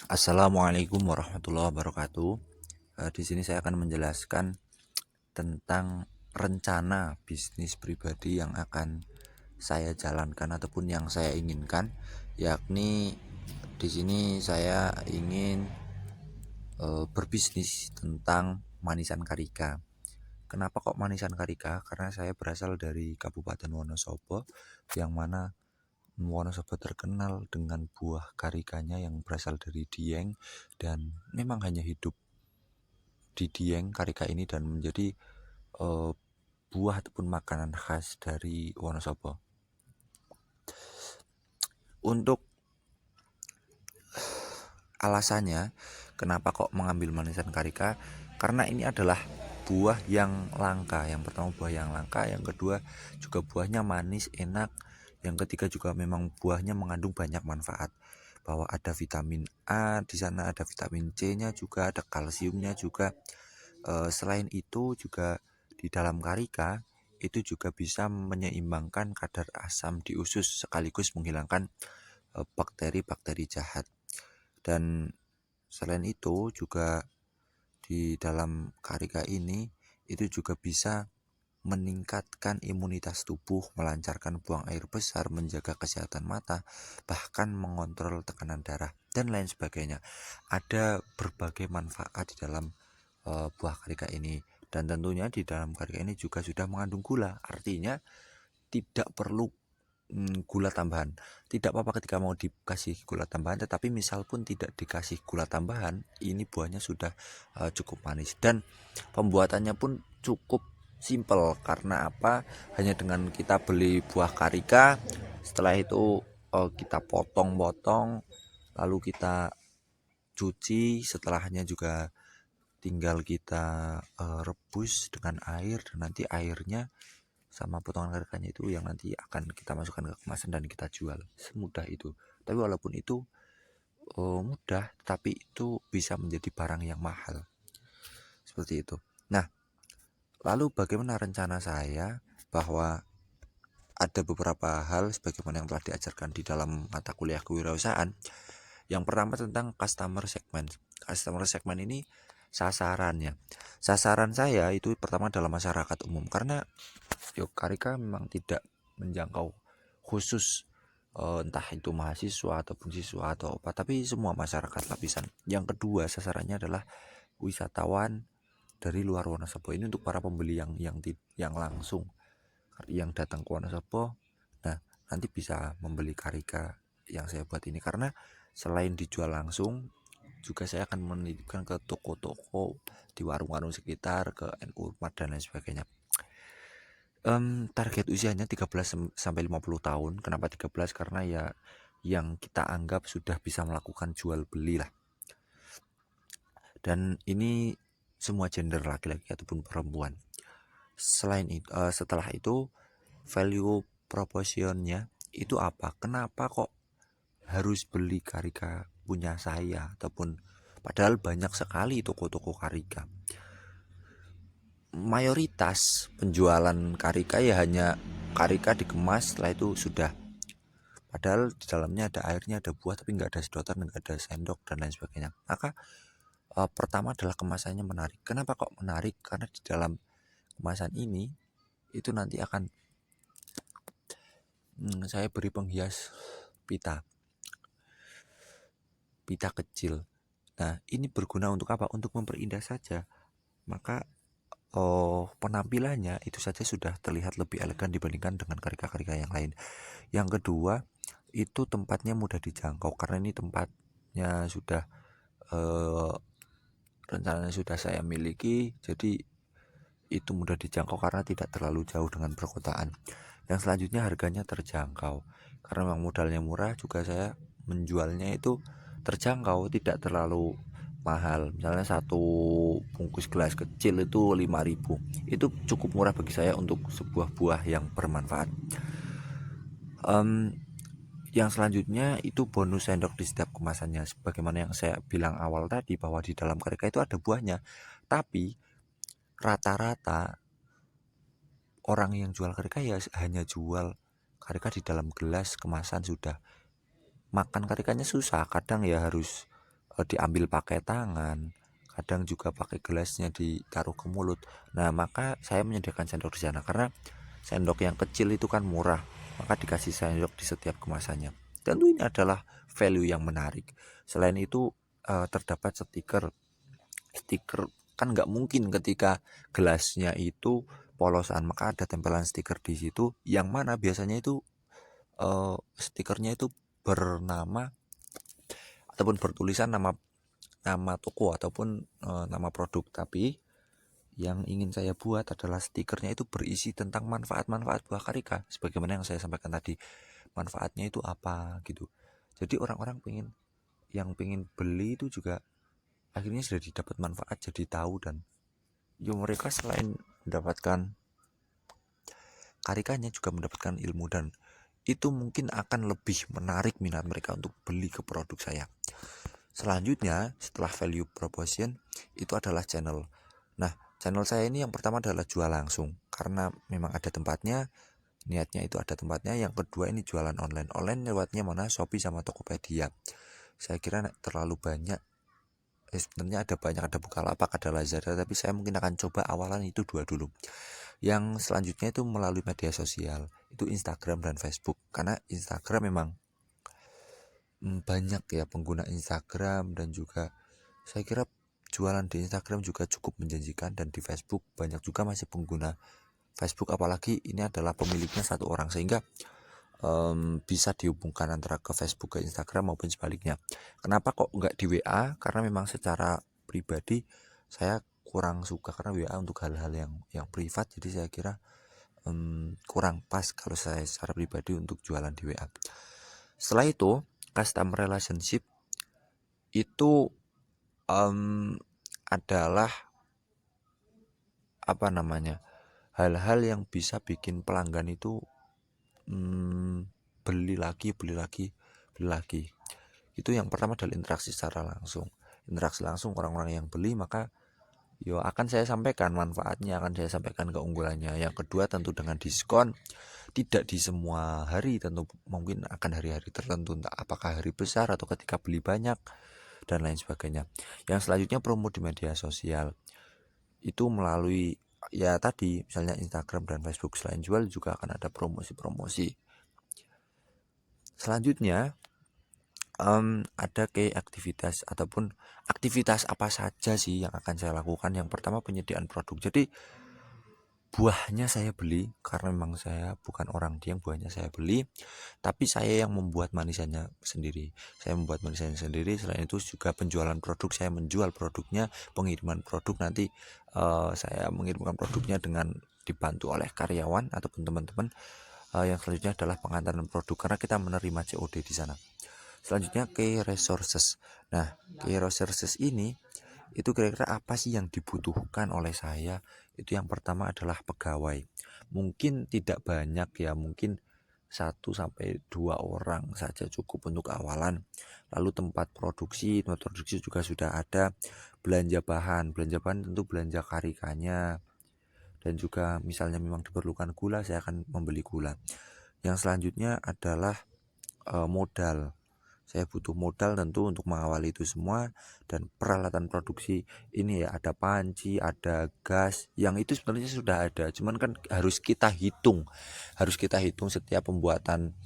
Assalamualaikum warahmatullahi wabarakatuh. Di sini saya akan menjelaskan tentang rencana bisnis pribadi yang akan saya jalankan ataupun yang saya inginkan, yakni di sini saya ingin berbisnis tentang manisan karika. Kenapa kok manisan karika? Karena saya berasal dari Kabupaten Wonosobo, yang mana Wonosobo terkenal dengan buah karikanya yang berasal dari Dieng, dan memang hanya hidup di Dieng karika ini dan menjadi eh, buah ataupun makanan khas dari Wonosobo. Untuk alasannya kenapa kok mengambil manisan karika, karena ini adalah buah yang langka. Yang pertama buah yang langka, yang kedua juga buahnya manis, enak, yang ketiga juga memang buahnya mengandung banyak manfaat, bahwa ada vitamin A di sana, ada vitamin C-nya juga, ada kalsiumnya juga. Selain itu juga di dalam karika itu juga bisa menyeimbangkan kadar asam di usus sekaligus menghilangkan bakteri-bakteri jahat. Dan selain itu juga di dalam karika ini itu juga bisa meningkatkan imunitas tubuh, melancarkan buang air besar, menjaga kesehatan mata, bahkan mengontrol tekanan darah dan lain sebagainya. Ada berbagai manfaat di dalam buah karika ini, dan tentunya di dalam karika ini juga sudah mengandung gula, artinya tidak perlu gula tambahan. Tidak apa-apa ketika mau dikasih gula tambahan, tetapi misal pun tidak dikasih gula tambahan, ini buahnya sudah cukup manis dan pembuatannya pun cukup simple. Karena apa? Hanya dengan kita beli buah karika, setelah itu kita potong-potong, lalu kita cuci, setelahnya juga tinggal kita rebus dengan air, dan nanti airnya sama potongan karikanya itu yang nanti akan kita masukkan ke kemasan dan kita jual. Semudah itu. Tapi walaupun itu mudah, tapi itu bisa menjadi barang yang mahal. Seperti itu. Nah, lalu bagaimana rencana saya, bahwa ada beberapa hal sebagaimana yang telah diajarkan di dalam mata kuliah kewirausahaan. Yang pertama tentang customer segment. Customer segment ini sasarannya. Sasaran saya itu pertama adalah masyarakat umum, karena yuk karika memang tidak menjangkau khusus entah itu mahasiswa ataupun siswa atau apa, tapi semua masyarakat lapisan. Yang kedua sasarannya adalah wisatawan dari luar Wonosobo. Ini untuk para pembeli yang langsung yang datang ke Wonosobo. Nah, nanti bisa membeli karika yang saya buat ini, karena selain dijual langsung, juga saya akan menitipkan ke toko-toko di warung-warung sekitar, ke NU Urmat dan lain sebagainya. Target usianya 13 sampai 50 tahun. Kenapa 13? Karena ya yang kita anggap sudah bisa melakukan jual beli lah. Dan ini semua gender, laki-laki ataupun perempuan. Setelah itu value proportionnya itu apa? Kenapa kok harus beli karika punya saya, ataupun padahal banyak sekali toko-toko karika. Mayoritas penjualan karika ya hanya karika dikemas, setelah itu sudah. Padahal di dalamnya ada airnya, ada buah, tapi nggak ada sedotan, nggak ada sendok dan lain sebagainya. Maka pertama adalah kemasannya menarik. Kenapa kok menarik? Karena di dalam kemasan ini itu nanti akan saya beri penghias pita kecil. Nah, ini berguna untuk apa? Untuk memperindah saja. Maka penampilannya itu saja sudah terlihat lebih elegan dibandingkan dengan karika-karika yang lain. Yang kedua, itu tempatnya mudah dijangkau, karena ini tempatnya sudah rencananya sudah saya miliki, jadi itu mudah dijangkau karena tidak terlalu jauh dengan perkotaan. Yang selanjutnya harganya terjangkau, karena memang modalnya murah, juga saya menjualnya itu terjangkau, tidak terlalu mahal. Misalnya satu bungkus gelas kecil itu 5.000. Itu cukup murah bagi saya untuk sebuah buah yang bermanfaat. Yang selanjutnya itu bonus sendok di setiap kemasannya. Sebagaimana yang saya bilang awal tadi, bahwa di dalam karika itu ada buahnya, tapi rata-rata orang yang jual karika ya hanya jual karika di dalam gelas kemasan sudah. Makan karikanya susah, kadang ya harus diambil pakai tangan, kadang juga pakai gelasnya ditaruh ke mulut. Nah, maka saya menyediakan sendok di sana karena sendok yang kecil itu kan murah, maka dikasih sendok di setiap kemasannya. Tentu ini adalah value yang menarik. Selain itu terdapat stiker. Stiker kan nggak mungkin ketika gelasnya itu polosan, maka ada tempelan stiker di situ yang mana biasanya itu stikernya itu bernama ataupun bertulisan nama nama toko ataupun nama produk. Tapi yang ingin saya buat adalah stikernya itu berisi tentang manfaat-manfaat buah karika sebagaimana yang saya sampaikan tadi, manfaatnya itu apa gitu. Jadi orang-orang pengen beli itu juga akhirnya sudah didapat manfaat, jadi tahu. Dan mereka selain mendapatkan karikanya juga mendapatkan ilmu, dan itu mungkin akan lebih menarik minat mereka untuk beli ke produk saya. Selanjutnya setelah value proposition itu adalah channel. Nah, channel saya ini yang pertama adalah jual langsung karena memang ada tempatnya, niatnya itu ada tempatnya. Yang kedua ini jualan online. Online lewatnya mana? Shopee sama Tokopedia. Saya kira terlalu banyak. Sebenarnya ada Bukalapak, ada Lazada, tapi saya mungkin akan coba awalan itu dua dulu. Yang selanjutnya itu melalui media sosial, itu Instagram dan Facebook. Karena Instagram memang banyak ya pengguna Instagram, dan juga saya kira jualan di Instagram juga cukup menjanjikan, dan di Facebook banyak juga masih pengguna Facebook, apalagi ini adalah pemiliknya satu orang, sehingga bisa dihubungkan antara ke Facebook ke Instagram maupun sebaliknya. Kenapa kok nggak di WA? Karena memang secara pribadi saya kurang suka karena WA untuk hal-hal yang privat, jadi saya kira kurang pas kalau saya secara pribadi untuk jualan di WA. Setelah itu customer relationship itu adalah hal-hal yang bisa bikin pelanggan itu beli lagi. Itu yang pertama adalah interaksi secara langsung. Interaksi langsung, orang-orang yang beli, maka akan saya sampaikan manfaatnya, akan saya sampaikan keunggulannya. Yang kedua tentu dengan diskon, tidak di semua hari, tentu mungkin akan hari-hari tertentu, entah apakah hari besar atau ketika beli banyak dan lain sebagainya. Yang selanjutnya promo di media sosial, itu melalui tadi misalnya Instagram dan Facebook. Selain jual juga akan ada promosi-promosi. Selanjutnya ada kayak aktivitas ataupun aktivitas apa saja sih yang akan saya lakukan. Yang pertama penyediaan produk. Jadi buahnya saya beli karena memang saya bukan orang diam, buahnya saya beli, tapi saya yang membuat manisannya sendiri. Selain itu juga penjualan produk, saya menjual produknya, pengiriman produk nanti saya mengirimkan produknya dengan dibantu oleh karyawan ataupun teman-teman. Yang selanjutnya adalah pengantaran produk karena kita menerima COD di sana. Selanjutnya key resources. Nah, key resources ini itu kira-kira apa sih yang dibutuhkan oleh saya? Itu yang pertama adalah pegawai. Mungkin tidak banyak ya, mungkin 1 sampai 2 orang saja cukup untuk awalan. Lalu tempat produksi juga sudah ada. Belanja bahan tentu belanja karikanya, dan juga misalnya memang diperlukan gula, saya akan membeli gula. Yang selanjutnya adalah modal. Saya butuh modal tentu untuk mengawali itu semua, dan peralatan produksi ini ya, ada panci, ada gas, yang itu sebenarnya sudah ada, cuman kan harus kita hitung setiap pembuatan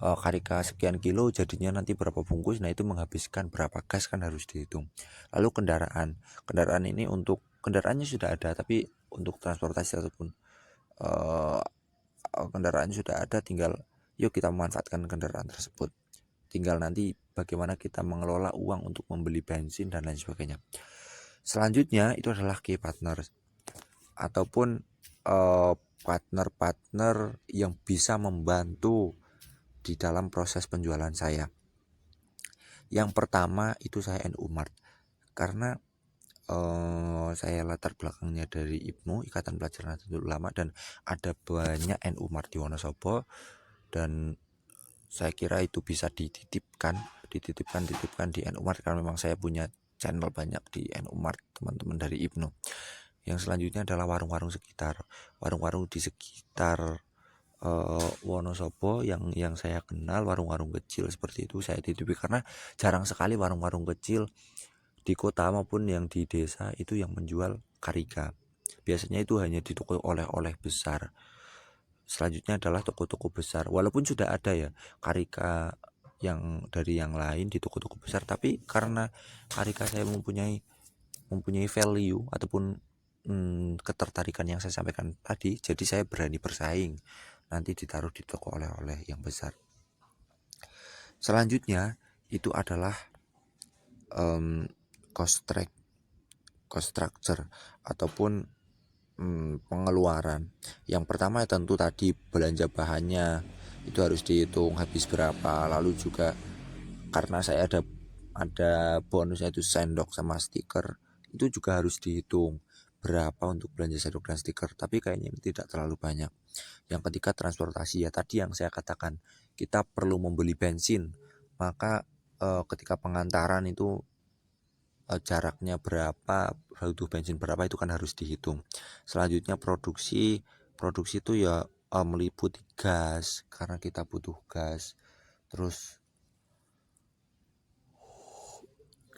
karika sekian kilo jadinya nanti berapa bungkus. Nah, itu menghabiskan berapa gas kan harus dihitung. Lalu kendaraan ini untuk kendaraannya sudah ada, tapi untuk transportasi ataupun kendaraan sudah ada, tinggal yuk kita memanfaatkan kendaraan tersebut. Tinggal nanti bagaimana kita mengelola uang untuk membeli bensin dan lain sebagainya. Selanjutnya itu adalah key partner ataupun partner-partner yang bisa membantu di dalam proses penjualan saya. Yang pertama itu saya NU Mart, karena saya latar belakangnya dari IPNU, Ikatan Pelajar Nahdlatul Ulama, dan ada banyak NU Mart di Wonosobo, dan saya kira itu bisa dititipkan di NU Mart karena memang saya punya channel banyak di NU Mart, teman-teman dari IPNU. Yang selanjutnya adalah warung-warung di sekitar Wonosobo yang saya kenal, warung-warung kecil seperti itu saya titipi karena jarang sekali warung-warung kecil di kota maupun yang di desa itu yang menjual karika. Biasanya itu hanya di toko oleh-oleh besar. Selanjutnya adalah toko-toko besar. Walaupun sudah ada ya karika yang dari yang lain di toko-toko besar, tapi karena karika saya mempunyai value ataupun ketertarikan yang saya sampaikan tadi, jadi saya berani bersaing nanti ditaruh di toko oleh-oleh yang besar. Selanjutnya itu adalah cost structure ataupun pengeluaran. Yang pertama tentu tadi belanja bahannya itu harus dihitung habis berapa. Lalu juga karena saya ada bonusnya itu sendok sama stiker, itu juga harus dihitung berapa untuk belanja sendok dan stiker. Tapi kayaknya ini tidak terlalu banyak. Yang ketiga transportasi, ya tadi yang saya katakan, kita perlu membeli bensin, maka ketika pengantaran itu jaraknya berapa, butuh bensin berapa, itu kan harus dihitung. Selanjutnya produksi itu ya meliputi gas, karena kita butuh gas. Terus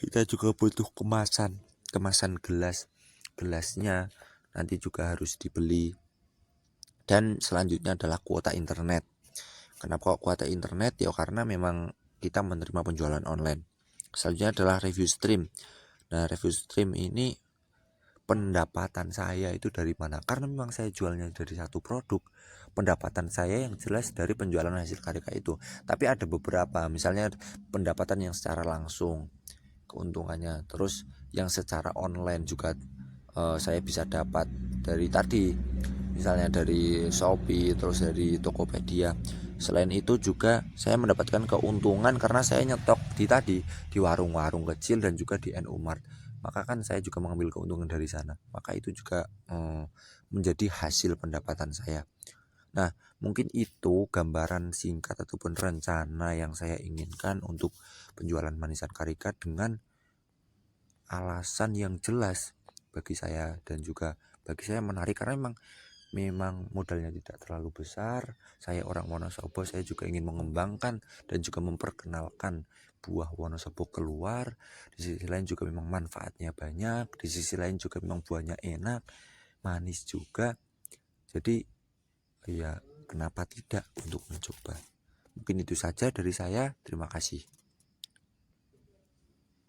kita juga butuh kemasan gelasnya nanti juga harus dibeli. Dan selanjutnya adalah kuota internet. Kenapa kok kuota internet? Ya karena memang kita menerima penjualan online. Selanjutnya adalah review stream. Nah, review stream ini pendapatan saya itu dari mana? Karena memang saya jualnya dari satu produk, pendapatan saya yang jelas dari penjualan hasil karya itu. Tapi ada beberapa, misalnya pendapatan yang secara langsung, keuntungannya. Terus yang secara online juga saya bisa dapat dari tadi, misalnya dari Shopee, terus dari Tokopedia. Selain itu juga saya mendapatkan keuntungan karena saya nyetok di warung-warung kecil dan juga di NU Mart. Maka kan saya juga mengambil keuntungan dari sana. Maka itu juga menjadi hasil pendapatan saya. Nah, mungkin itu gambaran singkat ataupun rencana yang saya inginkan untuk penjualan manisan karika dengan alasan yang jelas bagi saya, dan juga bagi saya menarik karena memang modalnya tidak terlalu besar. Saya orang Wonosobo, saya juga ingin mengembangkan dan juga memperkenalkan buah Wonosobo keluar. Di sisi lain juga memang manfaatnya banyak, di sisi lain juga memang buahnya enak, manis juga. Jadi ya kenapa tidak untuk mencoba. Mungkin itu saja dari saya. Terima kasih.